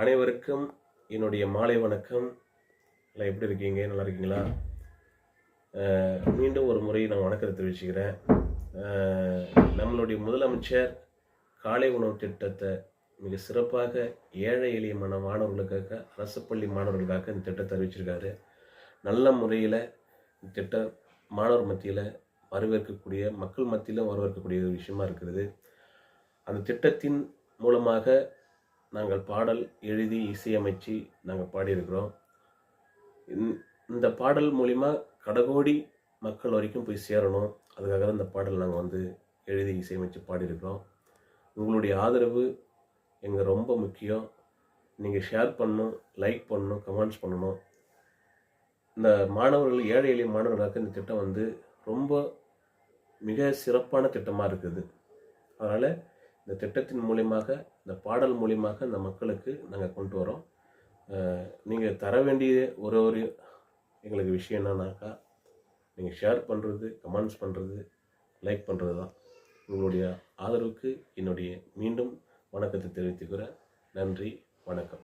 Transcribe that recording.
அனைவருக்கும் என்னுடைய மாலை வணக்கம். எல்லாம் எப்படி இருக்கீங்க? நல்லா இருக்கீங்களா? மீண்டும் ஒரு முறை நான் வணக்கத்தை தெரிவிச்சுக்கிறேன். நம்மளுடைய முதலமைச்சர் காலை உணவு திட்டத்தை மிக சிறப்பாக ஏழை எளிய மாணவர்களுக்காக, அரசு பள்ளி மாணவர்களுக்காக இந்த திட்டத்தை அறிவிச்சிருக்காரு. நல்ல முறையில் இந்த திட்டம் மாணவர் மத்தியில் வரவேற்கக்கூடிய, மக்கள் மத்தியில் வரவேற்கக்கூடிய ஒரு விஷயமா இருக்கிறது. அந்த திட்டத்தின் மூலமாக நாங்கள் பாடல் எழுதி இசையமைச்சு நாங்கள் பாடியிருக்கிறோம். இந்த பாடல் மூலிமா கடைக்கோடி மக்கள் வரைக்கும் போய் சேரணும். அதுக்காக தான் இந்த பாடல் நாங்கள் எழுதி இசையமைச்சு பாடியிருக்கிறோம். உங்களுடைய ஆதரவு எங்கள் ரொம்ப முக்கியம். நீங்கள் ஷேர் பண்ணணும், லைக் பண்ணணும், கமெண்ட்ஸ் பண்ணணும். இந்த மாணவர்கள், ஏழை எளிய மாணவர்களுக்கு இந்த திட்டம் ரொம்ப மிக சிறப்பான திட்டமாக இருக்குது. அதனால் இந்த திட்டத்தின் மூலியமாக, இந்த பாடல் மூலியமாக இந்த மக்களுக்கு நாங்கள் கொண்டு வரோம். நீங்கள் தர வேண்டிய ஒரு எங்களுக்கு விஷயம் என்னன்னாக்கா, நீங்கள் ஷேர் பண்ணுறது, கமெண்ட்ஸ் பண்ணுறது, லைக் பண்ணுறது தான். உங்களுடைய ஆதரவுக்கு என்னுடைய மீண்டும் வணக்கத்தை தெரிவித்துக்கிறேன். நன்றி, வணக்கம்.